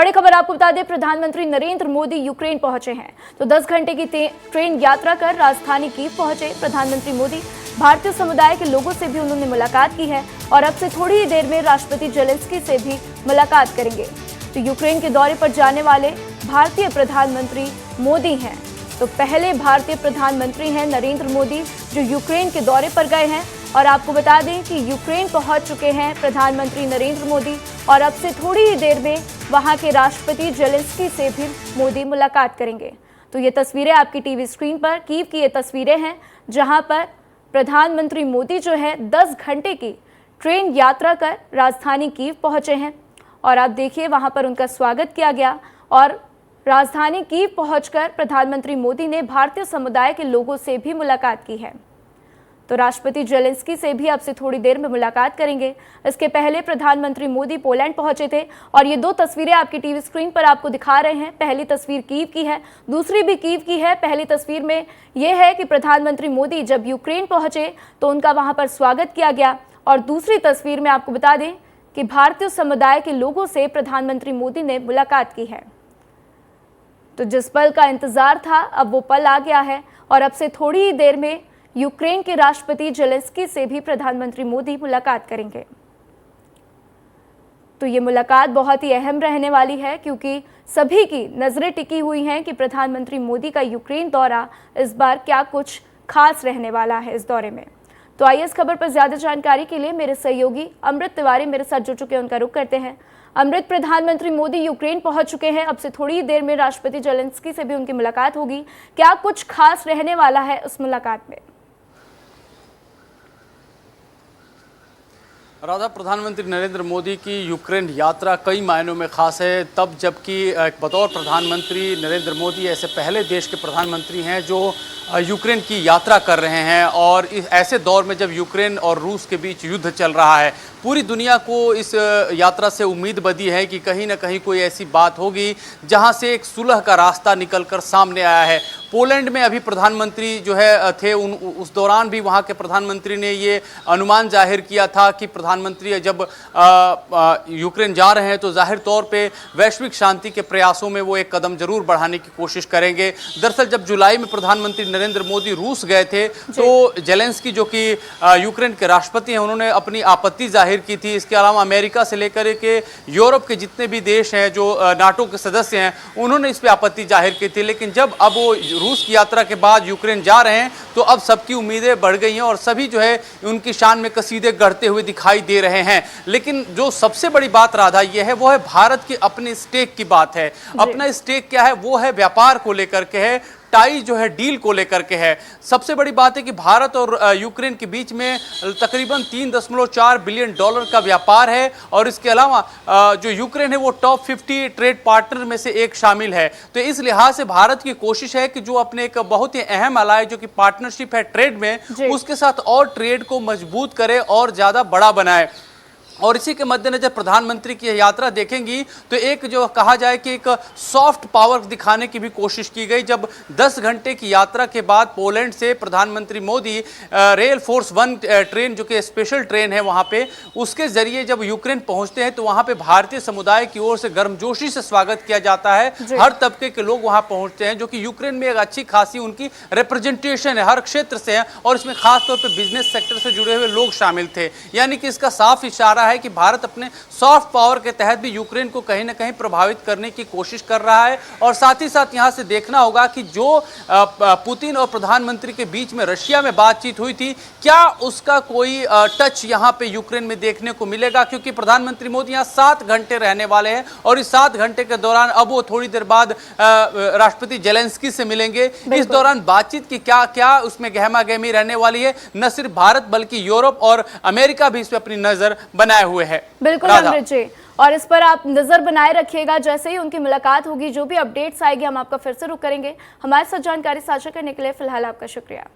बड़ी खबर आपको बता दें, प्रधानमंत्री नरेंद्र मोदी यूक्रेन पहुंचे हैं। तो 10 घंटे की ट्रेन यात्रा कर राजधानी कीव पहुंचे प्रधानमंत्री मोदी। भारतीय समुदाय के लोगों से भी उन्होंने मुलाकात की है और अब से थोड़ी ही देर में राष्ट्रपति जेलेंस्की से भी मुलाकात करेंगे। तो यूक्रेन के दौरे पर जाने वाले भारतीय प्रधानमंत्री मोदी हैं। तो पहले भारतीय प्रधानमंत्री हैं नरेंद्र मोदी जो यूक्रेन के दौरे पर गए हैं। और आपको बता दें कि यूक्रेन पहुंच चुके हैं प्रधानमंत्री नरेंद्र मोदी और अब से थोड़ी ही देर में वहां के राष्ट्रपति जेलेंस्की से भी मोदी मुलाकात करेंगे। तो ये तस्वीरें आपकी टीवी स्क्रीन पर कीव की ये तस्वीरें हैं जहां पर प्रधानमंत्री मोदी जो है 10 घंटे की ट्रेन यात्रा कर राजधानी कीव पहुंचे हैं और आप देखिए वहां पर उनका स्वागत किया गया। और राजधानी कीव पहुंचकर प्रधानमंत्री मोदी ने भारतीय समुदाय के लोगों से भी मुलाकात की है। तो राष्ट्रपति जेलेंस्की से भी अब से थोड़ी देर में मुलाकात करेंगे। इसके पहले प्रधानमंत्री मोदी पोलैंड पहुंचे थे और ये 2 तस्वीरें आपकी टीवी स्क्रीन पर आपको दिखा रहे हैं। पहली तस्वीर कीव की है, दूसरी भी कीव की है। पहली तस्वीर में यह है कि प्रधानमंत्री मोदी जब यूक्रेन पहुंचे तो उनका वहां पर स्वागत किया गया और दूसरी तस्वीर में आपको बता दें कि भारतीय समुदाय के लोगों से प्रधानमंत्री मोदी ने मुलाकात की है। तो जिस पल का इंतजार था अब वो पल आ गया है और अब से थोड़ी ही देर में यूक्रेन के राष्ट्रपति जेलेंस्की से भी प्रधानमंत्री मोदी मुलाकात करेंगे। तो ये मुलाकात बहुत ही अहम रहने वाली है क्योंकि सभी की नजरें टिकी हुई हैं कि प्रधानमंत्री मोदी का यूक्रेन दौरा इस बार क्या कुछ खास रहने वाला है इस दौरे में। तो आइए इस खबर पर ज्यादा जानकारी के लिए मेरे सहयोगी अमृत तिवारी मेरे साथ जुड़ चुके हैं, उनका रुख करते हैं। अमृत, प्रधानमंत्री मोदी यूक्रेन पहुंच चुके हैं, अब से थोड़ी ही देर में राष्ट्रपति जेलेंस्की से भी उनकी मुलाकात होगी। क्या कुछ खास रहने वाला है उस मुलाकात में? राधा, प्रधानमंत्री नरेंद्र मोदी की यूक्रेन यात्रा कई मायनों में खास है, तब जबकि बतौर प्रधानमंत्री नरेंद्र मोदी ऐसे पहले देश के प्रधानमंत्री हैं जो यूक्रेन की यात्रा कर रहे हैं। और इस ऐसे दौर में जब यूक्रेन और रूस के बीच युद्ध चल रहा है, पूरी दुनिया को इस यात्रा से उम्मीद बंधी है कि कहीं ना कहीं कोई ऐसी बात होगी जहां से एक सुलह का रास्ता निकलकर सामने आया है। पोलैंड में अभी प्रधानमंत्री जो है थे, उस दौरान भी वहां के प्रधानमंत्री ने ये अनुमान जाहिर किया था कि प्रधानमंत्री जब यूक्रेन जा रहे हैं तो जाहिर तौर पे वैश्विक शांति के प्रयासों में वो एक कदम जरूर बढ़ाने की कोशिश करेंगे। दरअसल जब जुलाई में प्रधानमंत्री नरेंद्र मोदी रूस गए थे तो जेलेंस्की जो कि यूक्रेन के राष्ट्रपति हैं, उन्होंने अपनी आपत्ति जाहिर की थी। इसके अलावा अमेरिका से लेकर के यूरोप के जितने भी देश हैं जो नाटो के सदस्य हैं, उन्होंने इस पे आपत्ति जाहिर की थी। लेकिन जब अब वो रूस की यात्रा के बाद यूक्रेन जा रहे हैं तो अब सबकी उम्मीदें बढ़ गई हैं और सभी जो है उनकी शान में कसीदे गढ़ते हुए दिखाई दे रहे हैं। लेकिन जो सबसे बड़ी बात राधा ये है वो है भारत की अपने स्टेक की बात है। अपना स्टेक क्या है? वो है व्यापार को लेकर के है, टाई जो है डील को लेकर के है। सबसे बड़ी बात है कि भारत और यूक्रेन के बीच में तकरीबन $3.4 बिलियन का व्यापार है और इसके अलावा जो यूक्रेन है वो टॉप 50 ट्रेड पार्टनर में से एक शामिल है। तो इस लिहाज से भारत की कोशिश है कि जो अपने एक बहुत ही अहम अलाय जो कि पार्टनरशिप है ट्रेड में, उसके साथ और ट्रेड को मजबूत करे और ज्यादा बड़ा बनाए। और इसी के मद्देनजर प्रधानमंत्री की यात्रा देखेंगी तो एक जो कहा जाए कि एक सॉफ्ट पावर दिखाने की भी कोशिश की गई। जब 10 घंटे की यात्रा के बाद पोलैंड से प्रधानमंत्री मोदी रेल फोर्स 1 ट्रेन जो कि स्पेशल ट्रेन है वहां पे, उसके जरिए जब यूक्रेन पहुंचते हैं तो वहां पे भारतीय समुदाय की ओर से गर्मजोशी से स्वागत किया जाता है। हर तबके के लोग वहां पहुंचते हैं जो कि यूक्रेन में एक अच्छी खासी उनकी रिप्रेजेंटेशन है, हर क्षेत्र से है और इसमें खासतौर पर बिजनेस सेक्टर से जुड़े हुए लोग शामिल थे। यानी कि इसका साफ इशारा है कि भारत अपने सॉफ्ट पावर के तहत भी यूक्रेन को कहीं ना कहीं प्रभावित करने की कोशिश कर रहा है। और साथ ही साथ यहां से देखना होगा कि जो पुतिन और प्रधानमंत्री के बीच में रशिया में बातचीत हुई थी, क्या उसका कोई टच यहां पे यूक्रेन में देखने को मिलेगा? क्योंकि प्रधानमंत्री मोदी यहां 7 घंटे रहने वाले हैं और इस 7 घंटे के दौरान अब वो थोड़ी देर बाद राष्ट्रपति जेलेंस्की से मिलेंगे। इस दौरान बातचीत की क्या क्या उसमें गहमा गहमी रहने वाली है, न सिर्फ भारत बल्कि यूरोप और अमेरिका भी इस पर अपनी नजर बनाए हुए है। बिल्कुल अमृत जी, और इस पर आप नजर बनाए रखिएगा। जैसे ही उनकी मुलाकात होगी, जो भी अपडेट्स आएगी हम आपका फिर से रुख करेंगे। हमारे साथ जानकारी साझा करने के लिए फिलहाल आपका शुक्रिया।